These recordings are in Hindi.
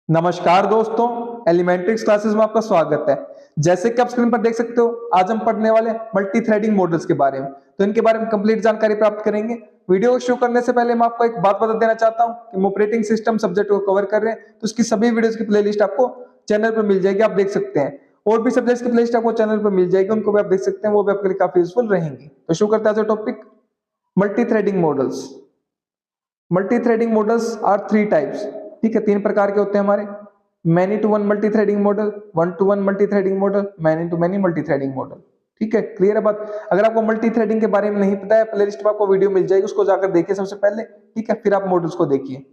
नमस्कार दोस्तों, एलिमेंट्रिक्स क्लासेस में आपका स्वागत है। जैसे कि आप स्क्रीन पर देख सकते हो, आज हम पढ़ने वाले मल्टी थ्रेडिंग मॉडल्स के बारे में। तो इनके बारे में कंप्लीट जानकारी प्राप्त करेंगे। वीडियो को शुरू करने से पहले मैं आपको एक बात बता देना चाहता हूं कि हम ऑपरेटिंग सिस्टम सब्जेक्ट को कवर कर रहे हैं, तो उसकी सभी वीडियोस की प्लेलिस्ट आपको चैनल पर मिल जाएगी, आप देख सकते हैं। और भी सब्जेक्ट्स की प्लेलिस्ट आपको चैनल पर मिल जाएगी, उनको भी आप देख सकते हैं, वो भी आपके लिए काफी यूजफुल रहेंगी। तो शुरू करते हैं आज topic multi threading models. Multi threading models are three types. ठीक है, तीन प्रकार के होते हैं हमारे। Many to one multi threading model, one to one multi threading model, many to many multi threading model. ठीक है, क्लियर है बात। अगर आपको मल्टी थ्रेडिंग के बारे में नहीं पता है, प्लेलिस्ट में आपको वीडियो मिल जाएगी, उसको जाकर देखिए सबसे पहले। ठीक है, फिर आप मॉडल्स को देखिए।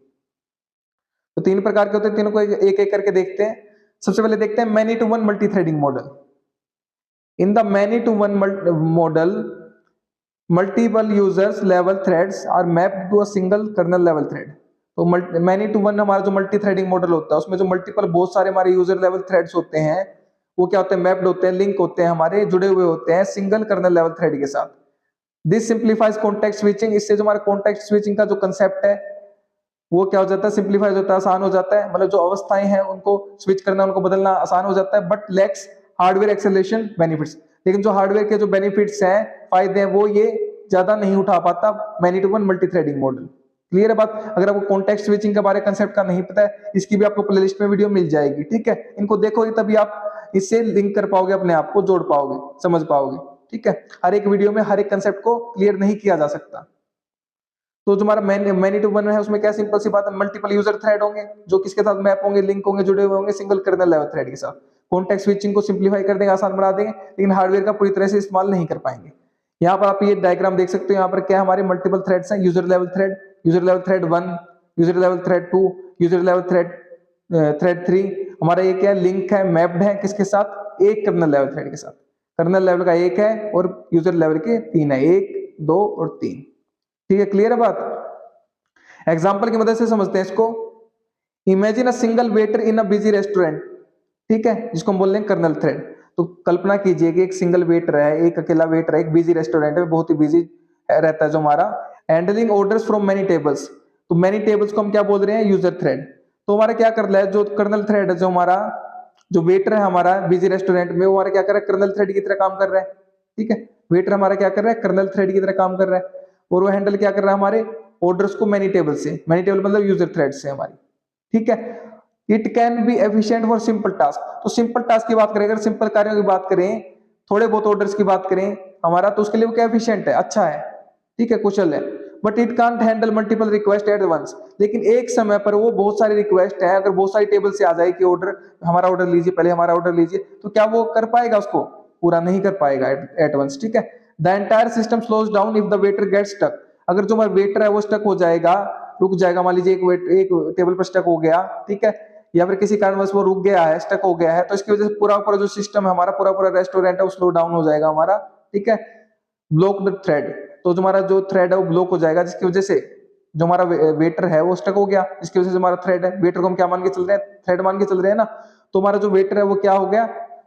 तो तीन प्रकार के होते हैं, तीनों को एक एक करके देखते हैं। सबसे पहले देखते हैं many to one multi threading model. In the many to one model, multiple users level threads are mapped to a single kernel level thread. तो मैनी टू वन हमारा जो मल्टी थ्रेडिंग मॉडल होता है, उसमें जो मल्टीपल बहुत सारे हमारे यूजर लेवल थ्रेड्स होते हैं, वो क्या होते हैं, मैप्ड होते हैं, लिंक होते हैं, हमारे जुड़े हुए होते हैं सिंगल कर्नल लेवल थ्रेड के साथ। This simplifies context switching. इससे जो हमारा कॉन्टेक्स्ट स्विचिंग का जो कंसेप्ट है, वो क्या हो जाता है, सिंप्लीफाइज होता है, आसान हो जाता है। मतलब जो अवस्थाएं हैं उनको स्विच करना, उनको बदलना आसान हो जाता है, but lakhs hardware acceleration benefits. लेकिन जो हार्डवेयर के जो बेनिफिट्स हैं, फायदे हैं, वो ये ज्यादा नहीं उठा पाता many to one multi threading model. Clear है बात। अगर आपको कॉन्टेक्स्ट स्विचिंग के बारे कंसेप्ट का नहीं पता है, इसकी भी आपको प्लेलिस्ट में वीडियो मिल जाएगी। ठीक है, इनको देखोगे तभी आप इससे लिंक कर पाओगे, अपने आप को जोड़ पाओगे, समझ पाओगे। ठीक है, हर एक वीडियो में हर एक कंसेप्ट को क्लियर नहीं किया जा सकता। तो जो हमारा मैनी टू वन है, उसमें क्या सिंपल सी बात है, मल्टीपल यूजर थ्रेड होंगे जो किसके साथ मैप होंगे, लिंक होंगे, जुड़े हुए होंगे सिंगल कर्नल लेवल थ्रेड के साथ। कॉन्टेक्स्ट स्विचिंग को सिंप्लीफाई कर देंगे, आसान बना देंगे, लेकिन हार्डवेयर का पूरी तरह से इस्तेमाल नहीं कर पाएंगे। यहाँ पर आप ये डायग्राम देख सकते हो, यहाँ पर क्या हमारे मल्टीपल थ्रेड्स हैं। User level thread, user level thread 1, user level thread 2, user level thread thread 3। हमारा ये क्या लिंक है, मैप्ड है किसके साथ, एक कर्नल लेवल थ्रेड के साथ। कर्नल लेवल का एक है और यूजर लेवल के तीन है, एक, दो और तीन। ठीक है, क्लियर है बात। एग्जाम्पल की मदद से समझते हैं इसको। Imagine a single waiter in a busy restaurant. ठीक है, जिसको हम बोल रहे हैं कर्नल थ्रेड। तो कल्पना कीजिए कि एक सिंगल वेटर है, एक अकेला वेटर है, एक बिजी रेस्टोरेंट है, बहुत ही बिजी रहता है जो हमारा, handling orders from many tables. तो मेनी टेबल्स को हम क्या बोल रहे हैं, यूजर थ्रेड। तो हमारा क्या कर रहा है, जो कर्नल थ्रेड है, जो हमारा जो वेटर है हमारा बिजी रेस्टोरेंट में, वो हमारा क्या कर रहा है, कर्नल थ्रेड की तरह काम कर रहा है। ठीक है, वेटर हमारा क्या कर रहा है, कर्नल थ्रेड की तरह काम कर रहा है। और वो हैंडल क्या कर रहा है, हमारे ऑर्डर्स को मैनी टेबल से। मैनी टेबल मतलब यूजर थ्रेड से हमारी। ठीक है, it can be efficient for simple task. तो सिंपल टास्क की बात करें, अगर सिंपल कार्यों की बात करें, थोड़े बहुत ऑर्डर्स की बात करें हमारा, तो उसके लिए वो क्या एफिशिएंट है, अच्छा है। ठीक है, कुशल है। But it can't handle multiple request at once. लेकिन एक समय पर वो बहुत सारी रिक्वेस्ट है, अगर बहुत सारी टेबल से आ जाए कि ऑर्डर, हमारा ऑर्डर लीजिए, पहले हमारा ऑर्डर लीजिए, तो क्या वो कर पाएगा, उसको पूरा नहीं कर पाएगा एट वंस। ठीक है, the entire system slows down if the waiter get stuck. अगर जो हमारा वेटर है वो स्टक हो जाएगा, रुक जाएगा, मान लीजिए एक टेबल पर स्टक हो गया, ठीक है, या फिर किसी कारणवश वो रुक गया है, स्टक हो गया है, तो इसकी वजह से पूरा पूरा जो सिस्टम है हमारा, पूरा पूरा रेस्टोरेंट है, वो स्लो डाउन हो जाएगा हमारा। ठीक है, ब्लॉक द थ्रेड। तो जो हमारा जो थ्रेड है वो ब्लॉक हो जाएगा, जिसकी वजह से जो हमारा वेटर है वो स्टक हो गया, इसकी वजह से हमारा थ्रेड है, वेटर को हम क्या मान के चल रहे हैं, थ्रेड मान के चल रहे हैं ना। तो हमारा जो वेटर है वो क्या हो गया,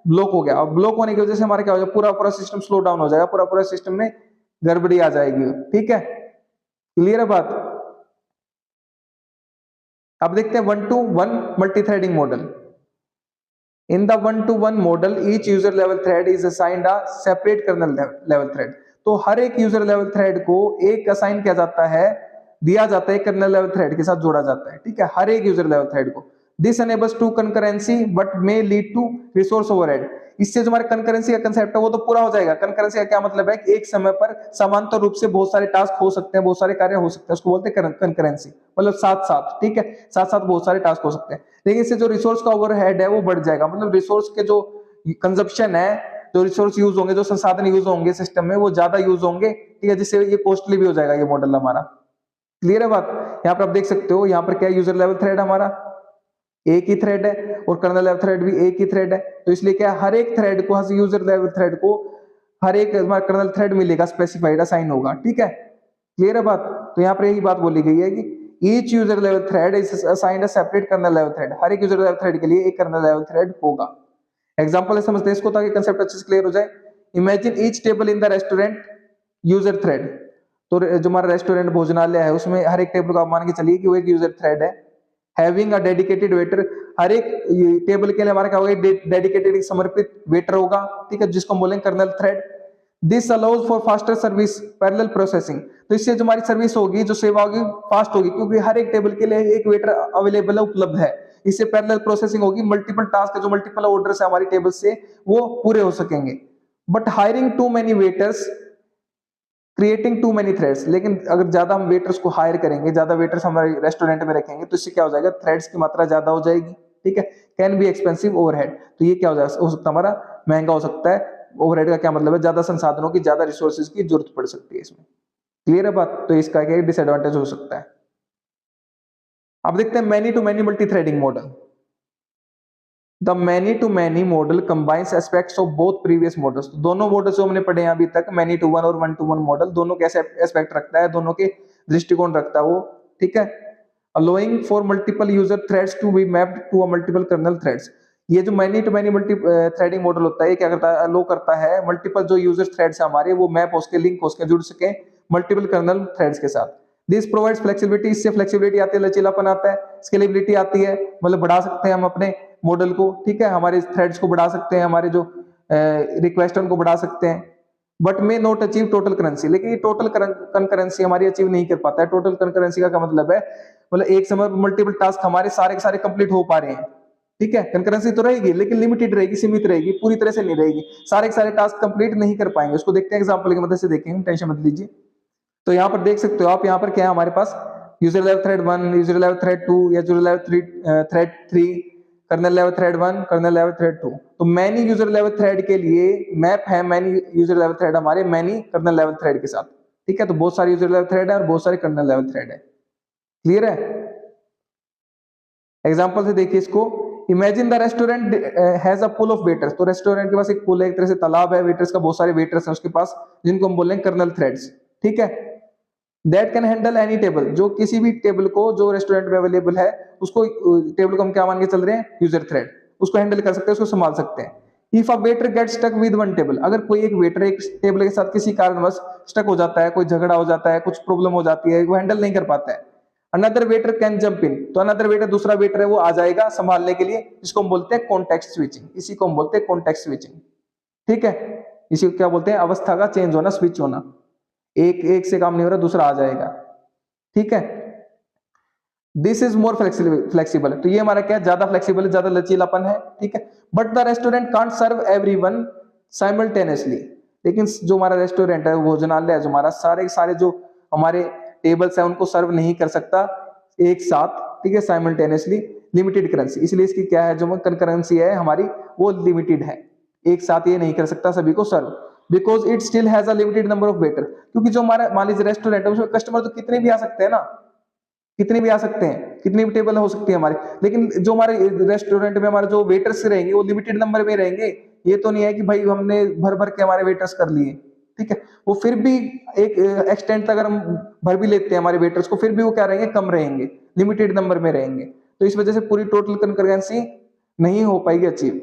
ब्लॉक हो गया। और ब्लॉक होने की वजह से हमारा क्या हो जाएगा, पूरा पूरा सिस्टम स्लो डाउन हो जाएगा, पूरा पूरा सिस्टम में गड़बड़ी आ जाएगी। ठीक है, क्लियर है बात। अब देखते हैं one to one multi threading model. In the one to one model each user level thread is assigned a separate kernel level thread. तो हर एक यूजर लेवल थ्रेड को एक असाइन किया जाता है, दिया जाता है, कर्नल लेवल थ्रेड के साथ जोड़ा जाता है। ठीक है, हर एक यूजर लेवल थ्रेड को। This enables to concurrency but may lead to resource overhead. इससे जो हमारे कंकरेंसी का कंसेप्ट है वो तो पूरा हो जाएगा। कंकरेंसी का क्या मतलब है कि एक समय पर समांतर रूप से बहुत सारे टास्क हो सकते हैं, बहुत सारे कार्य हो सकते हैं, उसको बोलते हैं कंकरेंसी, मतलब साथ साथ। ठीक है, साथ साथ बहुत सारे टास्क हो सकते हैं। लेकिन इससे जो रिसोर्स का ओवरहेड है वो बढ़ जाएगा, मतलब रिसोर्स के जो कंजप्शन है, जो रिसोर्स यूज होंगे, जो संसाधन यूज होंगे सिस्टम में, वो ज्यादा यूज होंगे। ठीक है, जिससे ये कॉस्टली भी हो जाएगा ये मॉडल हमारा। क्लियर है बात। यहाँ पर आप देख सकते हो, यहाँ पर क्या यूजर लेवल थ्रेड हमारा एक ही थ्रेड है, और कर्नल लेवल थ्रेड भी एक ही थ्रेड है। तो इसलिए क्या हर एक थ्रेड को, हर यूजर लेवल थ्रेड को हर एक कर्नल थ्रेड मिलेगा, स्पेसिफाइड असाइन होगा। ठीक है, क्लियर है बात। तो यहाँ पर यही बात बोली गई है कि each user level thread is assigned a separate kernel level thread. हर एक यूजर लेवल थ्रेड के लिए एक कर्नल लेवल थ्रेड होगा। एग्जांपल से समझते हैं इसको, ताकि कंसेप्ट अच्छे से क्लियर हो जाए। Imagine each table in the restaurant user thread. तो जो हमारा रेस्टोरेंट भोजनालय है, उसमें हर एक टेबल को आप मान के चलिए कि वो एक यूजर थ्रेड है। हैविंग अ डेडिकेटेड वेटर, हर एक टेबल के लिए हमारा क्या होगा, डेडिकेटेड समर्पित वेटर होगा, ठीक है, जिसको हम बोलेंगे kernel thread. This allows for faster service parallel processing, तो इससे जो हमारी सर्विस होगी, जो सेवा होगी, फास्ट होगी, क्योंकि हर एक टेबल के लिए एक वेटर अवेलेबल है, उपलब्ध है। इससे पैरेलल प्रोसेसिंग होगी, मल्टीपल टास्क, जो मल्टीपल ऑर्डर्स है हमारी टेबल से वो पूरे हो सकेंगे। But hiring too many waiters creating too many threads, लेकिन अगर ज्यादा हम वेटर्स को हायर करेंगे, ज्यादा वेटर्स हमारे रेस्टोरेंट में रखेंगे, तो इससे क्या हो जाएगा, थ्रेड्स की मात्रा ज्यादा हो जाएगी, ठीक है। कैन बी एक्सपेंसिव ओवरहेड, तो ये क्या हो जाएगा, हो सकता है हमारा महंगा हो सकता है। ओवरहेड का क्या मतलब है, ज्यादा संसाधनों की, ज्यादा रिसोर्सेज की जरूरत पड़ सकती है इसमें। क्लियर है बात, तो इसका क्या डिसएडवांटेज हो सकता है। अब देखते हैं many to many multi threading model. The many to many model combines aspects of both previous models, दोनों मॉडल्स जो हमने पढ़े हैं अभी तक, मैनी टू वन और वन टू वन मॉडल, दोनों कैसे एस्पेक्ट रखता है, दोनों के दृष्टिकोण रखता है वो, ठीक है। Allowing for multiple user threads to be mapped to a multiple kernel threads, ये जो many to many multi threading model होता है, ये क्या करता है, अलो करता है मल्टीपल जो यूजर थ्रेड्स है हमारे, वो मैप हो सके, लिंक हो सके, जुड़ सके मल्टीपल कर्नल थ्रेड्स के साथ। दिस प्रोवाइड्स फ्लेक्सिबिलिटी, इससे फ्लेक्सिबिलिटी आती है, लचीलापन आता है, स्केलेबिलिटी आती है, मतलब बढ़ा सकते हैं हम अपने मॉडल को, ठीक है, हमारे थ्रेड्स को बढ़ा सकते हैं, हमारे जो रिक्वेस्ट उनको बढ़ा सकते हैं। But may not achieve total currency, लेकिन ये टोटल कंकरेंसी हमारी अचीव नहीं कर पाता है। टोटल कंकरेंसी का क्या मतलब है, मतलब एक समय पर मल्टीपल टास्क हमारे सारे के सारे कंप्लीट हो पा रहे हैं, ठीक है। कंकरेंसी तो रहेगी, लेकिन लिमिटेड रहेगी, सीमित रहेगी, पूरी तरह से नहीं रहेगी, सारे के सारे टास्क कंप्लीट नहीं कर पाएंगे। उसको देखते हैं एग्जांपल की मदद से, देखेंगे, टेंशन मत लीजिए। तो यहाँ पर देख सकते हो आप, यहाँ पर क्या है हमारे पास, user level thread 1, user level thread 2, या user level thread 3, kernel level thread 1, kernel level thread 2। तो मैनी यूजर लेवल थ्रेड के लिए मैप है मैनी यूजर लेवल थ्रेड हमारे मैनी कर्नल लेवल थ्रेड के साथ, ठीक है। तो बहुत सारे यूजर लेवल थ्रेड है और बहुत सारे कर्नल लेवल थ्रेड है। क्लियर है। एग्जांपल से देखिए इसको, imagine the restaurant has a pool of waiters, तो रेस्टोरेंट के पास एक पूल है, एक तरह से तालाब है, वेटर्स का बहुत सारे वेटर्स हैं उसके पास, जिनको हम बोलेंगे कर्नल थ्रेड्स, ठीक है। That can handle any table, जो किसी भी टेबल को जो रेस्टोरेंट में अवेलेबल है, उसको टेबल को हम क्या मान के चल रहे हैं, यूजर थ्रेड, उसको हैंडल कर सकते हैं, उसको संभाल सकते हैं। If a waiter get stuck with one table, अगर कोई एक वेटर एक टेबल के साथ किसी कारणवश स्टक हो जाता है, कोई झगड़ा हो जाता है, कुछ प्रॉब्लम हो जाती है, वो हैंडल नहीं कर पाता है, another waiter can jump in, तो अनदर वेटर, दूसरा वेटर है, वो आ जाएगा संभालने के लिए, जिसको हम बोलते हैं कॉन्टेक्स्ट स्विचिंग, इसी को हम बोलते हैं कॉन्टेक्स्ट स्विचिंग, ठीक है। इसी को क्या बोलते हैं, अवस्था का चेंज होना, स्विच होना, एक से काम नहीं हो रहा, दूसरा आ जाएगा, ठीक है। दिस इज मोर फ्लेक्सिबल, तो ये हमारा क्या है, ज्यादा फ्लेक्सिबल है, ज्यादा लचीलापन है, ठीक है। But the restaurant can't serve everyone simultaneously, लेकिन जो हमारा रेस्टोरेंट है, भोजनालय है, जो हमारा सारे सारे जो हमारे टेबल्स है, उनको सर्व नहीं कर सकता एक साथ, ठीक है, साइमल्टेनियसली, लिमिटेड करेंसी, इसलिए इसकी क्या है, जो कंकरेंसी है हमारी, वो लिमिटेड है, एक साथ ये नहीं कर सकता सभी को serve, because it still has a limited number of waiter, क्योंकि जो हमारा मान लीजिए रेस्टोरेंट है, उसमें कस्टमर तो कितने भी आ सकते हैं ना, कितने भी आ सकते हैं, कितनी भी टेबल हो सकती है हमारी, लेकिन जो हमारे रेस्टोरेंट में हमारे जो वेटर्स रहेंगे, वो लिमिटेड नंबर में रहेंगे। ये तो नहीं है कि भाई हमने भर भर के हमारे वेटर्स कर लिए, ठीक है, वो फिर भी एक एक्सटेंट तक अगर हम भर भी लेते हैं हमारे वेटर्स को, फिर भी वो क्या रहेंगे, कम रहेंगे, लिमिटेड नंबर में रहेंगे, तो इस वजह से पूरी टोटल कंकरेंसी नहीं हो पाएगी अचीव।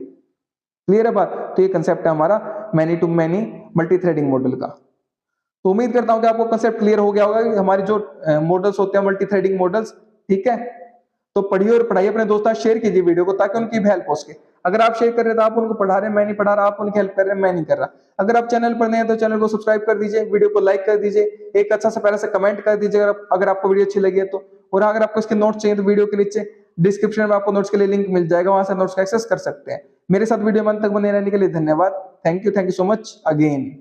क्लियर है बात, तो ये कंसेप्ट है हमारा many to many multi threading model का। तो उम्मीद करता हूं कि आपको कंसेप्ट क्लियर हो गया होगा कि हमारी जो मॉडल्स होते हैं मल्टी थ्रेडिंग मॉडल्स, ठीक है। तो पढ़िए और पढ़ाइए, अपने दोस्तों शेयर कीजिए वीडियो को, ताकि उनकी भी हेल्प हो सके। अगर आप शेयर कर रहे हैं तो आप उनको पढ़ा रहे हैं, मैं नहीं पढ़ा रहा, आप उनकी हेल्प कर रहे हैं, मैं नहीं कर रहा। अगर आप चैनल पर नए हैं तो चैनल को सब्सक्राइब कर दीजिए, वीडियो को लाइक कर दीजिए, एक अच्छा सा प्यारा सा कमेंट कर दीजिए अगर आपको वीडियो अच्छी लगी है तो। और अगर आपको इसके नोट्स चाहिए तो वीडियो के नीचे डिस्क्रिप्शन में आपको नोट्स के लिए लिंक मिल जाएगा, वहां से नोट्स का एक्सेस कर सकते हैं। मेरे साथ वीडियो में अंत तक बने रहने के लिए धन्यवाद। Thank you so much again.